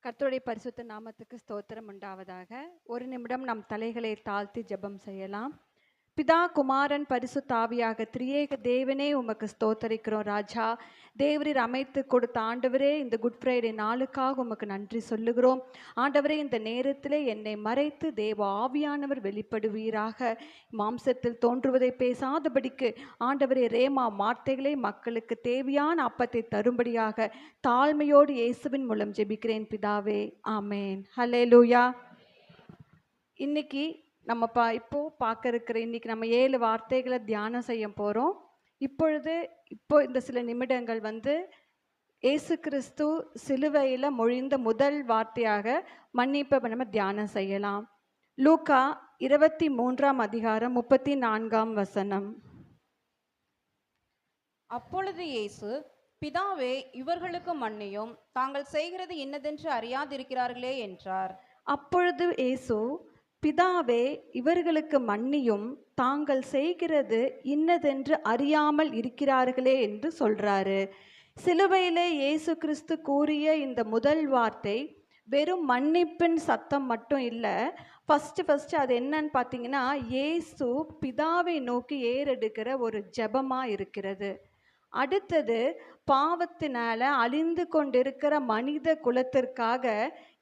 கர்த்தருடைய பரிசுத்த நாமத்துக்கு ஸ்தோத்திரம் உண்டாவதாக. ஒரு நிமிடம் நம் தலைகளை தாழ்த்தி ஜெபம் செய்யலாம். பிதா, குமாரன், பரிசுத்த ஆவியாக திரியேக தேவனே உமக்கு ஸ்தோத்தரிக்கிறோம் ராஜா. தேவரீர் அமைத்து கொடுத்த ஆண்டவரே, இந்த குட் ஃப்ரைடே நாளுக்காக உமக்கு நன்றி சொல்லுகிறோம். ஆண்டவரே, இந்த நேரத்திலே என்னை மறைத்து தேவ ஆவியானவர் வெளிப்படுவீராக. மாம்சத்தில் தோன்றுவதை பேசாதபடிக்கு ஆண்டவரே, ரேமா வார்த்தைகளை மக்களுக்கு தேவையான அப்பத்தை தரும்படியாக தாழ்மையோடு இயேசுவின் மூலம் ஜெபிக்கிறேன் பிதாவே, ஆமேன். ஹல்லேலூயா. இன்னைக்கு நம்ம இப்போ பார்க்க இருக்கிற இன்னைக்கு நம்ம 7 வார்த்தைகளை தியானம் செய்ய போகிறோம். இப்போ இந்த சில நிமிடங்கள் இயேசு கிறிஸ்து சிலுவையில் மொழிந்த முதல் வார்த்தையாக மன்னிப்பை நம்ம தியானம் செய்யலாம். லூக்கா 23ஆம் அதிகாரம் 34ஆம் வசனம். அப்பொழுது இயேசு, பிதாவே, இவர்களுக்கு மன்னியும், தாங்கள் செய்கிறது இன்னதென்று அறியாதிருக்கிறார்களே என்றார். அப்பொழுது இயேசு, பிதாவே, இவர்களுக்கு மன்னியும், தாங்கள் செய்கிறது இன்னதென்று அறியாமல் இருக்கிறார்களே என்று சொல்றாரு. சிலுவையிலே இயேசு கிறிஸ்து கூறிய இந்த முதல் வார்த்தை வெறும் மன்னிப்பின் சத்தம் மட்டும் இல்லை. ஃபஸ்ட்டு அது என்னன்னு பார்த்தீங்கன்னா, இயேசு பிதாவை நோக்கி ஏறெடுக்கிற ஒரு ஜெபமாக இருக்கிறது. அடுத்தது, பாவத்தினால அழிந்து கொண்டிருக்கிற மனித குலத்திற்காக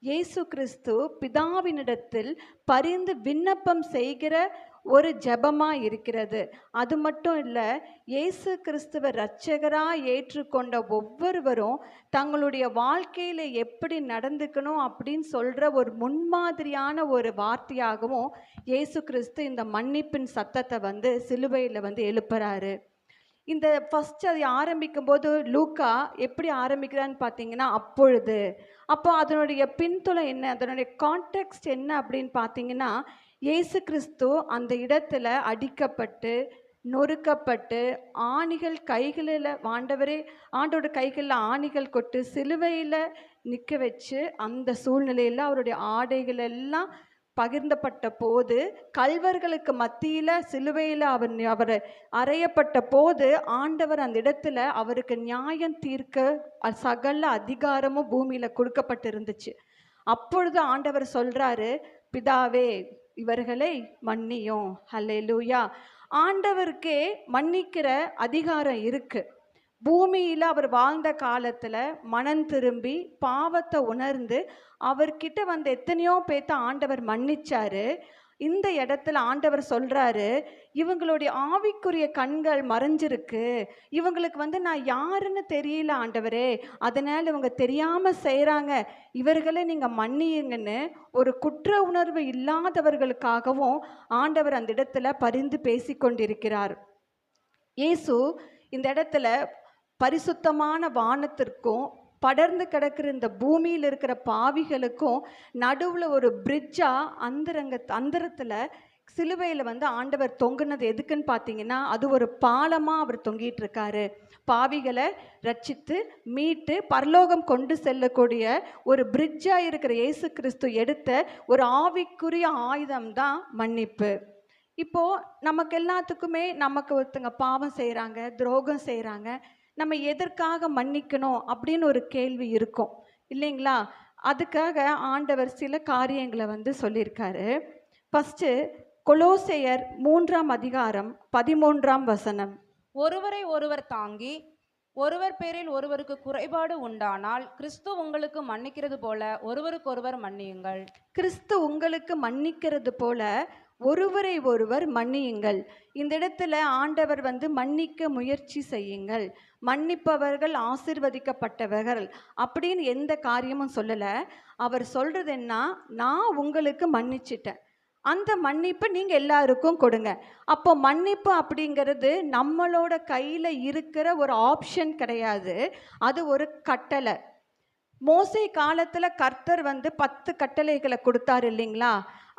இயேசு கிறிஸ்து பிதாவினிடத்தில் பரிந்து விண்ணப்பம் செய்கிற ஒரு ஜெபமாக இருக்கிறது. அது மட்டும் இல்லை, இயேசு கிறிஸ்துவ இரட்சகராக ஏற்றுக்கொண்ட ஒவ்வொருவரும் தங்களுடைய வாழ்க்கையில் எப்படி நடந்துக்கணும் அப்படின்னு சொல்கிற ஒரு முன்மாதிரியான ஒரு வார்த்தையாகவும் இயேசு கிறிஸ்து இந்த மன்னிப்பின் சத்தத்தை சிலுவையில் எழுப்புறாரு. இந்த ஃபஸ்ட்டு அதை ஆரம்பிக்கும் போது லூக்கா எப்படி ஆரம்பிக்கிறான்னு பார்த்தீங்கன்னா, அப்போ அதனுடைய பின்துளை என்ன, அதனுடைய கான்டெக்ஸ்ட் என்ன அப்படின்னு பார்த்தீங்கன்னா, இயேசு கிறிஸ்து அந்த இடத்துல அடிக்கப்பட்டு நொறுக்கப்பட்டு ஆணிகள் கைகளில் ஆண்டோட கைகளில் ஆணிகள் கொட்டு சிலுவையில் நிற்க வச்சு அந்த சூழ்நிலையில் அவருடைய ஆடைகள் எல்லாம் பகிர்ந்தப்பட்ட போது, கல்வர்களுக்கு மத்தியில் சிலுவையில் அவர் அறையப்பட்ட போது ஆண்டவர் அந்த இடத்துல அவருக்கு நியாயம் தீர்க்க சகல அதிகாரமும் பூமியில் கொடுக்கப்பட்டிருந்துச்சு. அப்பொழுது ஆண்டவர் சொல்றாரு, பிதாவே, இவர்களை மன்னியும். ஹல்லேலூயா. ஆண்டவருக்கே மன்னிக்கிற அதிகாரம் இருக்கு. பூமியில் அவர் வாழ்ந்த காலத்தில் மனம் திரும்பி பாவத்தை உணர்ந்து அவர்கிட்ட எத்தனையோ பேத்த ஆண்டவர் மன்னிச்சாரு. இந்த இடத்துல ஆண்டவர் சொல்றாரு, இவங்களுடைய ஆவிக்குரிய கண்கள் மறைஞ்சிருக்கு, இவங்களுக்கு நான் யாருன்னு தெரியல ஆண்டவரே, அதனால இவங்க தெரியாம செய்யறாங்க, இவர்களை நீங்க மன்னியுங்கன்னு ஒரு குற்ற உணர்வு இல்லாதவர்களுக்காகவும் ஆண்டவர் அந்த இடத்துல பரிந்து பேசி கொண்டிருக்கிறார். இயேசு இந்த இடத்துல பரிசுத்தமான வானத்திற்கும் படர்ந்து கிடக்கிற இந்த பூமியில் இருக்கிற பாவிகளுக்கும் நடுவில் ஒரு பிரிட்ஜா அந்தரத்தில் சிலுவையில் ஆண்டவர் தொங்குனது எதுக்குன்னு பார்த்தீங்கன்னா, அது ஒரு பாலமாக அவர் தொங்கிட்டு இருக்காரு. பாவிகளை ரட்சித்து மீட்டு பரலோகம் கொண்டு செல்லக்கூடிய ஒரு பிரிட்ஜாக இருக்கிற இயேசு கிறிஸ்து எடுத்த ஒரு ஆவிக்குரிய ஆயுதம் தான் மன்னிப்பு. இப்போது நமக்கு எல்லாத்துக்குமே ஒருத்தங்க பாவம் செய்கிறாங்க, துரோகம் செய்கிறாங்க, நம்ம எதற்காக மன்னிக்கணும் அப்படின்னு ஒரு கேள்வி இருக்கும் இல்லைங்களா? அதுக்காக ஆண்டவர் சில காரியங்களை சொல்லியிருக்காரு. ஃபஸ்ட்டு கொலோசையர் 3ஆம் அதிகாரம் 13ஆம் வசனம். ஒருவரை ஒருவர் தாங்கி ஒருவர் பேரில் ஒருவருக்கு குறைபாடு உண்டானால் கிறிஸ்து உங்களுக்கு மன்னிக்கிறது போல ஒருவருக்கொருவர் மன்னியுங்கள். கிறிஸ்து உங்களுக்கு மன்னிக்கிறது போல ஒருவரை ஒருவர் மன்னியுங்கள். இந்த இடத்துல ஆண்டவர் மன்னிக்க முயற்சி செய்யுங்கள், மன்னிப்பவர்கள் ஆசீர்வதிக்கப்பட்டவர்கள் அப்படின்னு எந்த காரியமும் சொல்லலை. அவர் சொல்றது என்ன, நான் உங்களுக்கு மன்னிச்சிட்டேன், அந்த மன்னிப்பு நீங்கள் எல்லாருக்கும் கொடுங்க. அப்போ மன்னிப்பு அப்படிங்கிறது நம்மளோட கையில் இருக்கிற ஒரு ஆப்ஷன் கிடையாது, அது ஒரு கட்டளை. மோசே காலத்தில் கர்த்தர் 10 கட்டளைகளை கொடுத்தாரு இல்லைங்களா?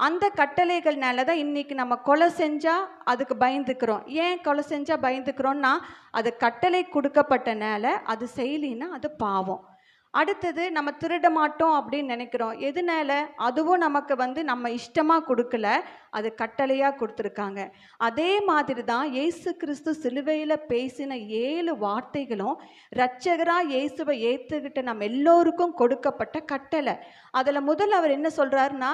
அந்த கட்டளைகள்னால தான் இன்றைக்கி நம்ம கொலை செஞ்சால் அதுக்கு பயந்துக்கிறோம். ஏன் கொலை செஞ்சால் பயந்துக்கிறோன்னா, அது கட்டளை கொடுக்கப்பட்டனால, அது செய்யலின்னா அது பாவம். அடுத்தது நம்ம திருட மாட்டோம் அப்படின்னு நினைக்கிறோம். எதனால? அதுவும் நமக்கு நம்ம இஷ்டமா கொடுக்கல, அது கட்டளையா கொடுத்துருக்காங்க. அதே மாதிரி தான் இயேசு கிறிஸ்து சிலுவையில் பேசின 7 வார்த்தைகளும் இரட்சகரா இயேசுவை ஏற்றுக்கிட்ட நம்ம எல்லோருக்கும் கொடுக்கப்பட்ட கட்டளை. அதில் முதல்ல அவர் என்ன சொல்றாருன்னா,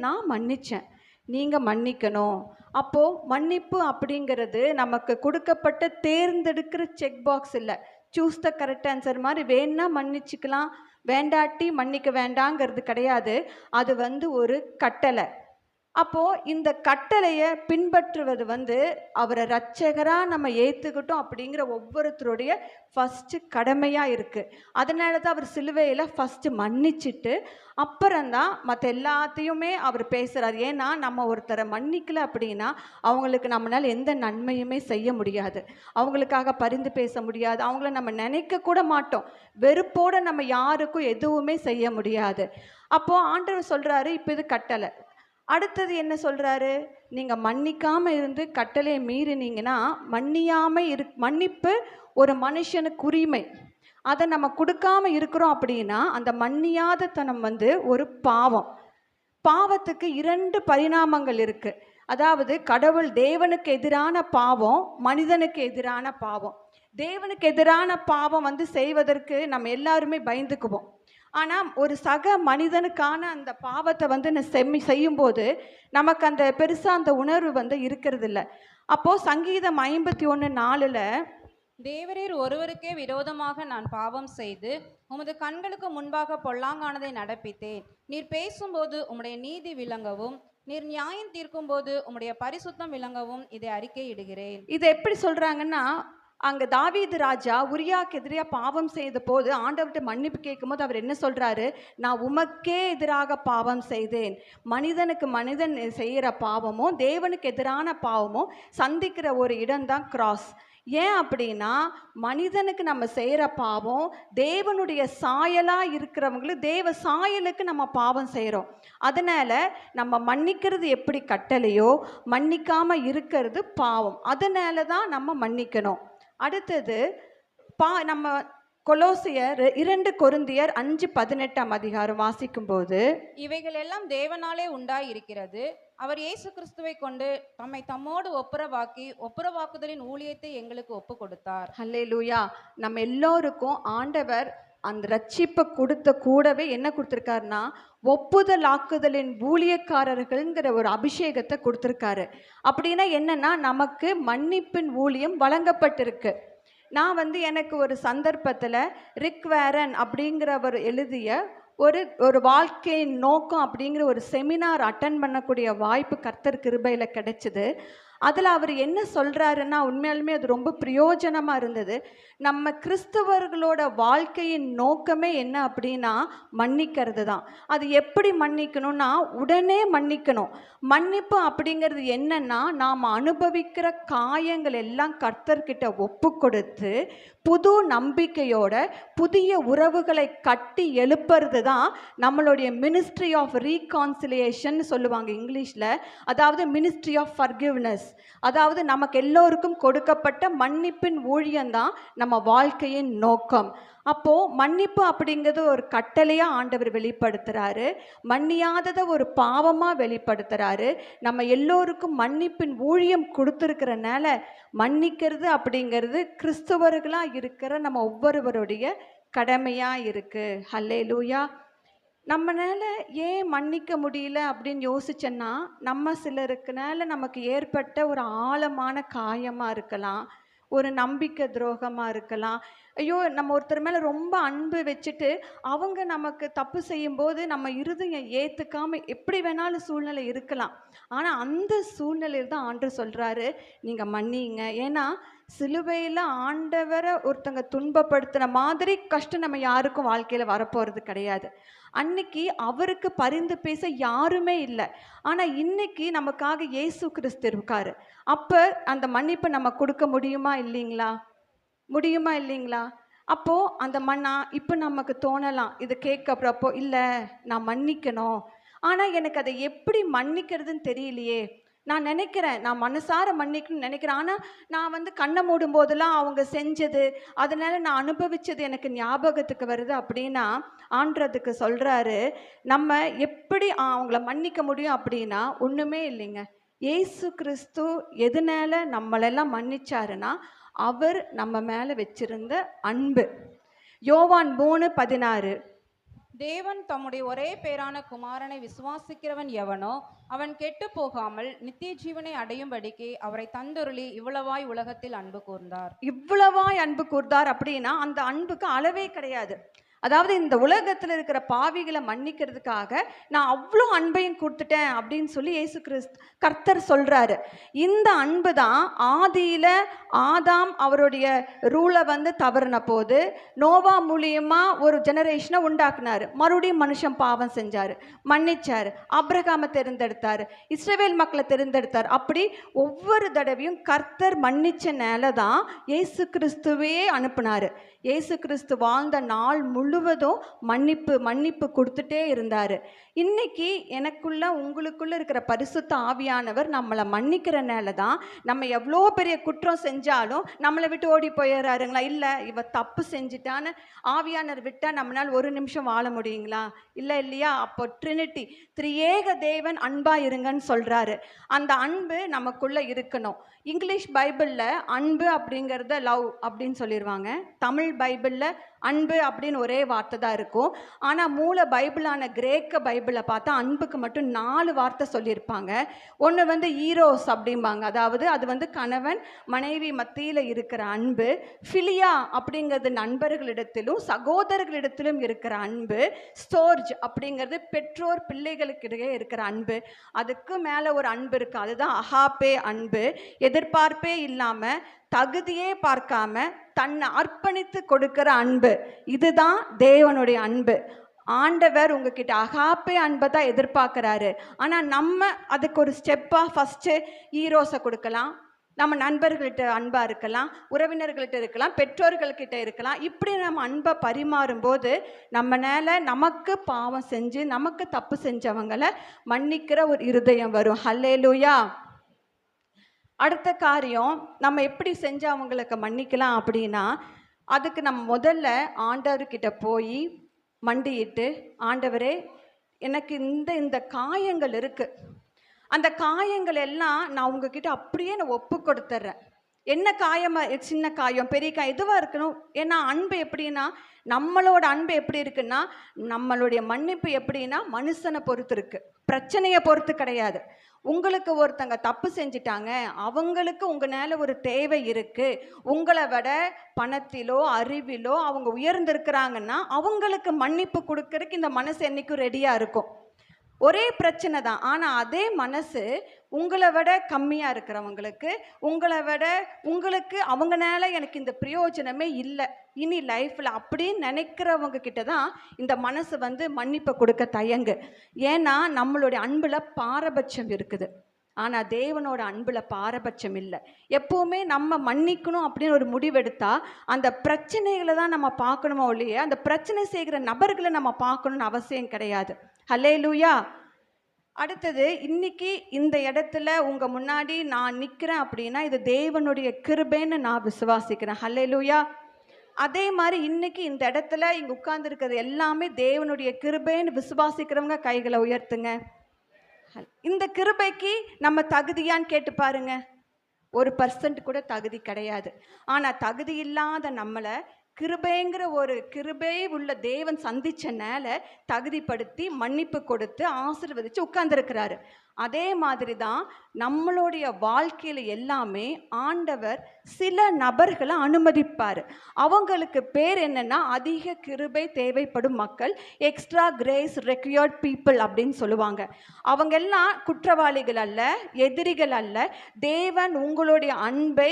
நான் மன்னிச்சேன், நீங்க மன்னிக்கணும். அப்போ மன்னிப்பு அப்படிங்கிறது நமக்கு கொடுக்கப்பட்ட தேர்ந்தெடுக்கிற செக் பாக்ஸ் இல்லை, சூஸ் த கரெக்ட் ஆன்சர் மாதிரி வேணா மன்னிச்சுக்கலாம், வேண்டாட்டி மன்னிக்க வேண்டாங்கிறது கிடையாது. அது ஒரு கட்டளை. அப்போ இந்த கட்டளையை பின்பற்றுவது அவரை இரட்சகரா நம்ம ஏற்றுக்கிட்டோம் அப்படிங்கிற ஒவ்வொருத்தருடைய ஃபர்ஸ்ட் கடமையா இருக்கு. அதனால தான் அவர் சிலுவையில் ஃபர்ஸ்ட் மன்னிச்சுட்டு அப்புறம்தான் மற்ற எல்லாத்தையுமே அவர் பேசுறார். ஏன்னா நம்ம ஒருத்தரை மன்னிக்கல அப்படின்னா அவங்களுக்கு நம்மளால எந்த நன்மையுமே செய்ய முடியாது, அவங்களுக்காக பரிந்து பேச முடியாது, அவங்கள நம்ம நினைக்க கூட மாட்டோம், வெறுப்போட நம்ம யாருக்கும் எதுவுமே செய்ய முடியாது. அப்போ ஆண்டவர் சொல்றாரு, இப்போ இது கட்டளை. அடுத்தது என்ன சொல்றாரு? நீங்க மன்னிக்காம இருந்து கட்டளையை மீறினீங்கன்னா மன்னிப்பு ஒரு மனுஷனுக்கு உரிமை. அதை நம்ம கொடுக்காம இருக்கிறோம் அப்படின்னா அந்த மன்னியாத தனம் ஒரு பாவம். பாவத்துக்கு 2 பரிணாமங்கள் இருக்கு. அதாவது கடவுள் தேவனுக்கு எதிரான பாவம், மனிதனுக்கு எதிரான பாவம். தேவனுக்கு எதிரான பாவம் செய்வதற்கு நம்ம எல்லாருமே பயந்துக்குவோம். ஆனால் ஒரு சக மனிதனுக்கான அந்த பாவத்தை செய்யும்போது நமக்கு அந்த பெருசாக அந்த உணர்வு இருக்கிறது இல்லை. அப்போது சங்கீதம் 51:4 தேவரீர் ஒருவருக்கே விரோதமாக நான் பாவம் செய்து உமது கண்களுக்கு முன்பாக பொல்லாங்கானதை நடப்பித்தேன். நீர் பேசும்போது உம்முடைய நீதி விளங்கவும், நீர் நியாயம் தீர்க்கும் போது உம்முடைய பரிசுத்தம் விளங்கவும் இதை அறிக்கையிடுகிறேன். இதை எப்படி சொல்றாங்கன்னா, அங்க தாவீது ராஜா உரியாக்கு எதிராக பாவம் செய்த போது ஆண்டவர்கிட்ட மன்னிப்பு கேட்கும் போது அவர் என்ன சொல்றாரு? நான் உமக்கே எதிராக பாவம் செய்தேன். மனிதனுக்கு மனிதன் செய்கிற பாவமும் தேவனுக்கு எதிரான பாவமும் சந்திக்கிற ஒரு இடம்தான் கிராஸ். ஏன் அப்படின்னா, மனிதனுக்கு நம்ம செய்கிற பாவம் தேவனுடைய சாயலாக இருக்கிறவங்களுக்கு தேவ சாயலுக்கு நம்ம பாவம் செய்கிறோம். அதனால் நம்ம மன்னிக்கிறது எப்படி கட்டளையோ மன்னிக்காமல் இருக்கிறது பாவம். அதனால தான் நம்ம மன்னிக்கணும். அடுத்தது நம்ம கொலோசியர் 2 கொரிந்தியர் 5:18 வாசிக்கும்போது, இவைகள் எல்லாம் தேவனாலே உண்டாயிருக்கிறது, அவர் இயேசு கிறிஸ்துவை கொண்டு தம்மை தம்மோடு ஒப்புரவாக்குதலின் ஊழியத்தை எங்களுக்கு ஒப்பு கொடுத்தார். ஹல்லேலூயா. நம்ம எல்லோருக்கும் ஆண்டவர் அந்த ரட்சிப்பை கொடுத்த கூடவே என்ன கொடுத்துருக்காருன்னா, ஒப்புதலாக்குதலின் ஊழியக்காரர்கள்ங்கிற ஒரு அபிஷேகத்தை கொடுத்துருக்காரு. அப்படின்னா என்னன்னா, நமக்கு மன்னிப்பின் ஊழியம் வழங்கப்பட்டிருக்கு. நான் எனக்கு ஒரு சந்தர்ப்பத்தில் ரிக் வேரன் அப்படிங்கிறவர் எழுதிய ஒரு வாழ்க்கையின் நோக்கம் அப்படிங்கிற ஒரு செமினார் அட்டன் பண்ணக்கூடிய வாய்ப்பு கர்த்தர் கிருபையில் கிடைச்சிது. அதில் அவர் என்ன சொல்கிறாருன்னா, உண்மையாலுமே அது ரொம்ப பிரயோஜனமாக இருந்தது. நம்ம கிறிஸ்தவர்களோட வாழ்க்கையின் நோக்கமே என்ன அப்படின்னா மன்னிக்கிறது தான். அது எப்படி மன்னிக்கணும்னா, உடனே மன்னிக்கணும். மன்னிப்பு அப்படிங்கிறது என்னன்னா, நாம் அனுபவிக்கிற காயங்கள் எல்லாம் கர்த்தர்கிட்ட ஒப்பு கொடுத்து புது நம்பிக்கையோட புதிய உறவுகளை கட்டி எழுப்புறது தான் நம்மளுடைய மினிஸ்ட்ரி ஆஃப் ரீகான்சிலியேஷன் சொல்லுவாங்க இங்கிலீஷில். அதாவது மினிஸ்ட்ரி ஆஃப் ஃபர்கிவ்னஸ். அதாவது நமக்கு எல்லோருக்கும் கொடுக்கப்பட்ட மன்னிப்பின் ஊழியம்தான் நம்ம வாழ்க்கையின் நோக்கம். அப்போது மன்னிப்பு அப்படிங்கிறது ஒரு கட்டளையாக ஆண்டவர் வெளிப்படுத்துகிறாரு, மன்னியாததை ஒரு பாவமாக வெளிப்படுத்துகிறாரு. நம்ம எல்லோருக்கும் மன்னிப்பின் ஊழியம் கொடுத்துருக்கிறனால மன்னிக்கிறது அப்படிங்கிறது கிறிஸ்தவர்களாக இருக்கிற நம்ம ஒவ்வொருவருடைய கடமையாக இருக்குது. ஹல்லேலூயா. நம்மளால ஏன் மன்னிக்க முடியல அப்படின்னு யோசிச்சேன்னா, நம்ம சிலருக்குனால நமக்கு ஏற்பட்ட ஒரு ஆழமான காயமாக இருக்கலாம், ஒரு நம்பிக்கை துரோகமாக இருக்கலாம். ஐயோ, நம்ம ஒருத்தர் மேலே ரொம்ப அன்பு வச்சுட்டு அவங்க நமக்கு தப்பு செய்யும்போது நம்ம இருதயம் ஏற்றுக்காமல் எப்படி வேணாலும் சூழ்நிலை இருக்கலாம். ஆனால் அந்த சூழ்நிலையில் தான் ஆண்டவர் சொல்கிறாரு, நீங்கள் மன்னிங்க. ஏன்னா சிலுவையில் ஆண்டவரை ஒருத்தங்க துன்பப்படுத்துகிற மாதிரி கஷ்டம் நம்ம யாருக்கும் வாழ்க்கையில் வரப்போகிறது கிடையாது. அன்னைக்கு அவருக்கு பரிந்து பேச யாருமே இல்லை. ஆனால் இன்னைக்கு நமக்காக இயேசு கிறிஸ்து இருக்காரு. அப்போ அந்த மன்னிப்பை நம்ம கொடுக்க முடியுமா இல்லைங்களா? முடியுமா இல்லைங்களா? அப்போது அந்த இப்போ நமக்கு தோணலாம், இது கேட்கறப்போ, இல்லை நான் மன்னிக்கணும், ஆனால் எனக்கு அதை எப்படி மன்னிக்கிறதுன்னு தெரியலையே. நான் நினைக்கிறேன், நான் மனசார மன்னிக்கணும்னு நினைக்கிறேன். ஆனால் நான் வந்து கண்ணை மூடும் போதெல்லாம் அவங்க செஞ்சது, அதனால நான் அனுபவிச்சது எனக்கு ஞாபகத்துக்கு வருது அப்படின்னா ஆண்டதுக்கு சொல்கிறாரு, நம்ம எப்படி அவங்கள மன்னிக்க முடியும் அப்படின்னா ஒன்றுமே இல்லைங்க. இயேசு கிறிஸ்து எதனால நம்மளெல்லாம் மன்னிச்சாருன்னா அவர் நம்ம மேலே வச்சிருந்த அன்பு. யோவான் 3:16. தேவன் தம்முடைய ஒரே பேரான குமாரனை விசுவாசிக்கிறவன் எவனோ அவன் கெட்டு போகாமல் நித்திய ஜீவனை அடையும்படிக்கு அவரை தந்தருளி இவ்வளவாய் உலகத்தில் அன்பு கூர்ந்தார். இவ்வளவாய் அன்பு கூர்ந்தார் அப்படின்னா அந்த அன்புக்கு அளவே கிடையாது. அதாவது இந்த உலகத்தில் இருக்கிற பாவிகளை மன்னிக்கிறதுக்காக நான் அவ்வளோ அன்பையும் கொடுத்துட்டேன் அப்படின்னு சொல்லி இயேசு கர்த்தர் சொல்கிறாரு. இந்த அன்பு தான் ஆதியில் ஆதாம் அவருடைய ரூலை வந்து தவறின போது நோவா மூலியமாக ஒரு ஜெனரேஷனை உண்டாக்குனார். மறுபடியும் மனுஷன் பாவம் செஞ்சார், மன்னிச்சார், ஆபிரகாமை தேர்ந்தெடுத்தார், இஸ்ரவேல் மக்களை தேர்ந்தெடுத்தார். அப்படி ஒவ்வொரு தடவையும் கர்த்தர் மன்னிச்சனால தான் இயேசு கிறிஸ்துவே அனுப்புனார். இயேசு கிறிஸ்து வாழ்ந்த நாள் முழுவதும் மன்னிப்பு கொடுத்துட்டே இருந்தார். இன்னைக்கு எனக்குள்ள உங்களுக்குள்ள இருக்கிற பரிசுத்த ஆவியானவர் நம்மளை மன்னிக்கிறனால தான் நம்ம எவ்வளோ பெரிய குற்றம் செஞ்சாலும் நம்மளை விட்டு ஓடி போயிடுறாருங்களா? இல்லை, இவ தப்பு செஞ்சுட்டான்னு ஆவியானவர் விட்டால் நம்மளால் ஒரு நிமிஷம் வாழ முடியுங்களா? இல்லை இல்லையா? அப்போ ட்ரினிட்டி, திரியேக தேவன் அன்பா இருங்கன்னு சொல்கிறாரு. அந்த அன்பு நமக்குள்ள இருக்கணும். இங்கிலீஷ் பைபிளில் அன்பு அப்படிங்கிறத லவ் அப்படின்னு சொல்லிடுவாங்க. தமிழ் பைபிளில் அன்பு அப்படின்னு ஒரே வார்த்தை தான் இருக்கும். ஆனால் மூல பைபிளான கிரேக்க பைபிளை பார்த்தா அன்புக்கு மட்டும் 4 வார்த்தை சொல்லியிருப்பாங்க. ஒன்று வந்து ஈரோஸ் அப்படிம்பாங்க, அதாவது அது வந்து கணவன் மனைவி மத்தியில் இருக்கிற அன்பு. ஃபிலியா அப்படிங்கிறது நண்பர்களிடத்திலும் சகோதரர்களிடத்திலும் இருக்கிற அன்பு. ஸ்டோர்ஜ் அப்படிங்கிறது பெற்றோர் பிள்ளைகளுக்கிடையே இருக்கிற அன்பு. அதுக்கு மேலே ஒரு அன்பு இருக்குது, அதுதான் அஹாப்பே அன்பு. எதிர்பார்ப்பே இல்லாமல் தகுதியே பார்க்காம தன்னை அர்ப்பணித்து கொடுக்கிற அன்பு. இதுதான் தேவனுடைய அன்பு. ஆண்டவர் உங்ககிட்ட அகாப்பே அன்பை தான் எதிர்பார்க்குறாரு. ஆனால் நம்ம அதுக்கு ஒரு ஸ்டெப்பாக ஃபஸ்ட்டு ஈரோஸை கொடுக்கலாம். நம்ம நண்பர்கள்கிட்ட அன்பாக இருக்கலாம், உறவினர்கள்கிட்ட இருக்கலாம், பெற்றோர்கள்கிட்ட இருக்கலாம். இப்படி நம்ம அன்பை பரிமாறும்போது நம்ம மேலே நமக்கு பாவம் செஞ்சு நமக்கு தப்பு செஞ்சவங்களை மன்னிக்கிற ஒரு இருதயம் வரும். ஹல்லேலூயா. அடுத்த காரியம், நம்ம எப்படி செஞ்சு அவங்களுக்கு மன்னிக்கலாம் அப்படின்னா அதுக்கு நம்ம முதல்ல ஆண்டவர்கிட்ட போய் மண்டியிட்டு, ஆண்டவரே எனக்கு இந்த காயங்கள் இருக்குது, அந்த காயங்கள் எல்லாம் நான் உங்ககிட்ட அப்படியே நான் ஒப்பு கொடுத்துட்றேன். என்ன காயமாக, சின்ன காயம் பெரிய காயம் எதுவாக இருக்கணும். ஏன்னா அன்பு எப்படின்னா, நம்மளோட அன்பு எப்படி இருக்குன்னா, நம்மளுடைய மன்னிப்பு எப்படின்னா மனுஷனை பொறுத்து இருக்கு, பிரச்சனையை பொறுத்து கிடையாது. உங்களுக்கு ஒருத்தங்க தப்பு செஞ்சிட்டாங்க, அவங்களுக்கு உங்கள் மேலே ஒரு தேவை இருக்குது, உங்களை விட பணத்திலோ அறிவிலோ அவங்க உயர்ந்திருக்கிறாங்கன்னா அவங்களுக்கு மன்னிப்பு கொடுக்கறதுக்கு இந்த மனசு என்றைக்கும் ரெடியாக இருக்கும். ஒரே பிரச்சனை தான், ஆனால் அதே மனசு உங்களை விட கம்மியாக இருக்கிறவங்களுக்கு, உங்களுக்கு அவங்கனால எனக்கு இந்த பிரயோஜனமே இல்லை இனி லைஃப்பில் அப்படின்னு நினைக்கிறவங்க கிட்ட தான் இந்த மனசு வந்து மன்னிப்பை கொடுக்க தயங்கு. ஏன்னா நம்மளுடைய அன்பில் பாரபட்சம் இருக்குது. ஆனால் தேவனோட அன்பில் பாரபட்சம் இல்லை. எப்போவுமே நம்ம மன்னிக்கணும் அப்படின்னு ஒரு முடிவெடுத்தா அந்த பிரச்சனைகளை தான் நம்ம பார்க்கணுமோ இல்லையே, அந்த பிரச்சனை செய்கிற நபர்களை நம்ம பார்க்கணுன்னு அவசியம் கிடையாது. ஹல்லேலூயா. அடுத்தது, இன்னைக்கு இந்த இடத்துல உங்கள் முன்னாடி நான் நிற்கிறேன் அப்படின்னா இது தேவனுடைய கிருபைன்னு நான் விசுவாசிக்கிறேன். ஹல்லேலூயா. அதே மாதிரி இன்னைக்கு இந்த இடத்துல இங்கே உட்கார்ந்துருக்கிறது எல்லாமே தேவனுடைய கிருபைன்னு விசுவாசிக்கிறவங்க கைகளை உயர்த்துங்க. இந்த கிருபைக்கு நம்ம தகுதியான்னு கேட்டு பாருங்க. 1% கூட தகுதி கிடையாது. ஆனால் தகுதி இல்லாத நம்மளை கிருபைங்கிற ஒரு கிருபை உள்ள தேவன் சந்திச்சனால தகுதிப்படுத்தி மன்னிப்பு கொடுத்து ஆசீர்வதித்து உட்கார்ந்துருக்கிறாரு. அதே மாதிரி தான் நம்மளுடைய வாழ்க்கையில் எல்லாமே ஆண்டவர் சில நபர்களை அனுமதிப்பார். அவங்களுக்கு பேர் என்னென்னா அதிக கிருபை தேவைப்படும் மக்கள், எக்ஸ்ட்ரா கிரேஸ் ரெக்யர்ட் பீப்புள் அப்படின்னு சொல்லுவாங்க. அவங்கெல்லாம் குற்றவாளிகள் அல்ல, எதிரிகள் அல்ல. தேவன் உங்களுடைய அன்பை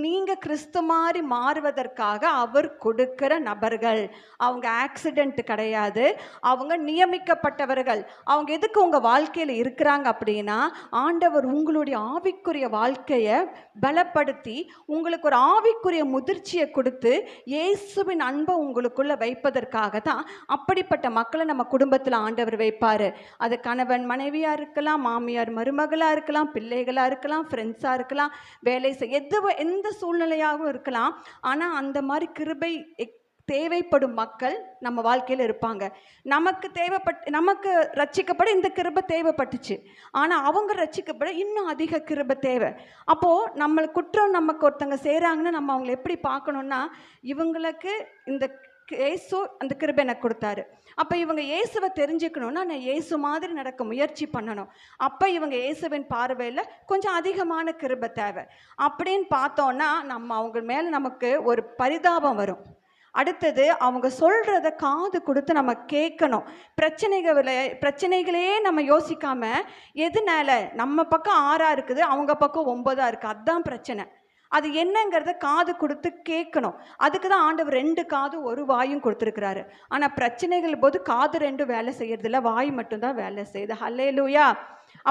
நீங்கள் கிறிஸ்து மாதிரி மாறுவதற்காக அவர் கொடுக்கிற நபர்கள். அவங்க ஆக்சிடென்ட் கிடையாது, அவங்க நியமிக்கப்பட்டவர்கள். அவங்க எதுக்கு உங்கள் வாழ்க்கையில் இருக்கிறாங்க அப்படின்னா ஆண்டவர் உங்களுடைய ஆவிக்குரிய வாழ்க்கையை பலப்படுத்தி உங்களுக்கு ஒரு ஆவிக்குரிய முதிர்ச்சியை கொடுத்து இயேசுவின் அன்பை உங்களுக்குள்ள வைப்பதற்காக தான் அப்படிப்பட்ட மக்களை நம்ம குடும்பத்தில் ஆண்டவர் வைப்பார். அது கணவன் மனைவியாக இருக்கலாம், மாமியார் மருமகளாக இருக்கலாம், பிள்ளைகளாக இருக்கலாம், ஃப்ரெண்ட்ஸாக இருக்கலாம், வேலை செய்ய எந்த சூழ்நிலையாகவும் இருக்கலாம். ஆனால் அந்த மாதிரி கிருபை தேவைப்படும் மக்கள் நம்ம வாழ்க்கையில் இருப்பாங்க. நமக்கு ரட்சிக்கப்பட இந்த கிருபை தேவைப்பட்டுச்சு, ஆனால் அவங்க ரட்சிக்கப்பட இன்னும் அதிக கிருபை தேவை. அப்போது நம்ம குற்றம் நமக்கு ஒருத்தங்க செய்கிறாங்கன்னா நம்ம அவங்களை எப்படி பார்க்கணுன்னா, இவங்களுக்கு இந்த இயேசு அந்த கிருபை எனக்கு கொடுத்தாரு, அப்போ இவங்க இயேசுவை தெரிஞ்சுக்கணுன்னா நான் இயேசு மாதிரி நடக்க முயற்சி பண்ணணும். அப்போ இவங்க இயேசுவின் பார்வையில் கொஞ்சம் அதிகமான கிருபை தேவை அப்படின்னு பார்த்தோன்னா நம்ம அவங்க மேலே நமக்கு ஒரு பரிதாபம் வரும். அடுத்தது அவங்க சொல்கிறத காது கொடுத்து நம்ம கேட்கணும். பிரச்சனைகளையே நம்ம யோசிக்காம எதுனால நம்ம பக்கம் 6 இருக்குது, அவங்க பக்கம் 9 இருக்குது, அதுதான் பிரச்சனை, அது என்னங்கிறத காது கொடுத்து கேட்கணும். அதுக்கு தான் ஆண்டவர் 2 காது 1 வாயும் கொடுத்துருக்கிறாரு. ஆனால் பிரச்சனைகள் போது காது 2 வேலை செய்யறதில்ல, வாய் மட்டும்தான் வேலை செய்யுது. ஹல்லேலூயா.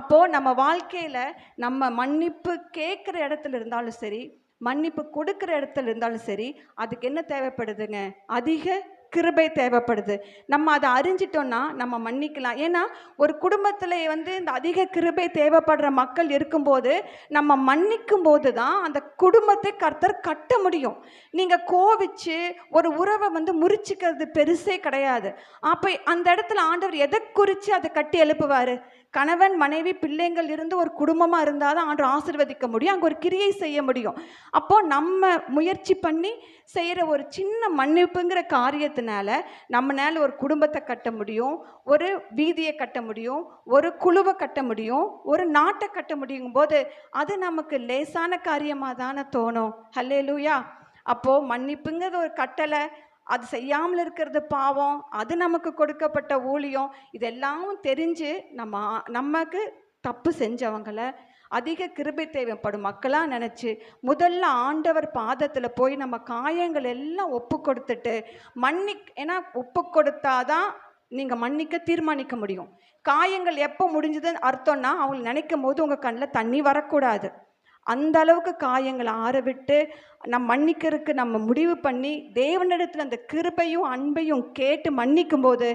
அப்போது நம்ம வாழ்க்கையில் நம்ம மன்னிப்பு கேட்குற இடத்துல இருந்தாலும் சரி, மன்னிப்பு கொடுக்குற இடத்துல இருந்தாலும் சரி, அதுக்கு என்ன தேவைப்படுதுங்க? அதிக கிருபை தேவைப்படுது. நம்ம அதை அறிஞ்சிட்டோம்னா நம்ம மன்னிக்கலாம். ஏன்னா ஒரு குடும்பத்தில் இந்த அதிக கிருபை தேவைப்படுற மக்கள் இருக்கும்போது நம்ம மன்னிக்கும் போது தான் அந்த குடும்பத்தை கர்த்தர் கட்ட முடியும். நீங்கள் கோவிச்சு ஒரு உறவை முறிச்சுக்கிறது பெருசே கிடையாது. அப்போ அந்த இடத்துல ஆண்டவர் எதை குறித்து அதை கட்டி எழுப்புவார்? கணவன் மனைவி பிள்ளைங்கள் இருந்து ஒரு குடும்பமாக இருந்தால் தான் ஆண்டவர் ஆசீர்வதிக்க முடியும், அங்கே ஒரு கிரியை செய்ய முடியும். அப்போது நம்ம முயற்சி பண்ணி செய்கிற ஒரு சின்ன மன்னிப்புங்கிற காரியத்தினால நம்மளால ஒரு குடும்பத்தை கட்ட முடியும், ஒரு வீதியை கட்ட முடியும், ஒரு குழுவை கட்ட முடியும், ஒரு நாட்டை கட்ட முடியும் போது அது நமக்கு லேசான காரியமாக தானே தோணும். ஹல்லேலூயா. அப்போது மன்னிப்புங்கிறது ஒரு கட்டளை, அது செய்யாமல் இருக்கிறது பாவம், அது நமக்கு கொடுக்கப்பட்ட ஊழியம். இதெல்லாம் தெரிஞ்சு நமக்கு தப்பு செஞ்சவங்களை அதிக கிருபை தேவைப்படும் மக்களாக நினச்சி முதல்ல ஆண்டவர் பாதத்தில் போய் நம்ம காயங்கள் எல்லாம் ஒப்பு கொடுத்துட்டு ஏன்னா ஒப்பு கொடுத்தாதான் நீங்கள் மன்னிக்க தீர்மானிக்க முடியும். காயங்கள் எப்போ முடிஞ்சதுன்னு அர்த்தம்னா அவங்களை நினைக்கும் போது உங்கள் கண்ணில் தண்ணி வரக்கூடாது. அந்த அளவுக்கு காயங்களை ஆறவிட்டு மன்னிக்கிறதுக்கு நம்ம முடிவு பண்ணி தேவனிடத்தில் அந்த கிருபையும் அன்பையும் கேட்டு மன்னிக்கும் போது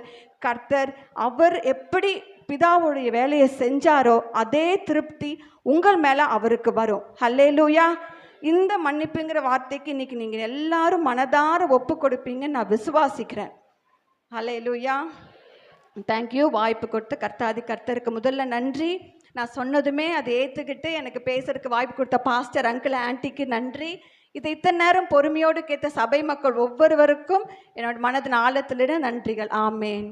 கர்த்தர் அவர் எப்படி பிதாவுடைய வேலையை செஞ்சாரோ அதே திருப்தி உங்கள் மேலே அவருக்கு வரும். ஹல்லேலூயா. இந்த மன்னிப்புங்கிற வார்த்தைக்கு இன்னைக்கு நீங்கள் எல்லாரும் மனதார ஒப்பு கொடுப்பீங்கன்னு நான் விசுவாசிக்கிறேன். ஹல்லேலூயா. தேங்க்யூ. வாய்ப்பு கொடுத்த கர்த்தருக்கு முதல்ல நன்றி. நான் சொன்னதுமே அதை ஏற்றுக்கிட்டு எனக்கு பேசுறதுக்கு வாய்ப்பு கொடுத்த பாஸ்டர் அங்கிள் ஆன்ட்டிக்கு நன்றி. இதை இத்தனை நேரம் பொறுமையோடு கேட்ட சபை மக்கள் ஒவ்வொருவருக்கும் என்னோட மனதின் ஆழத்திலிட நன்றிகள். ஆமேன்.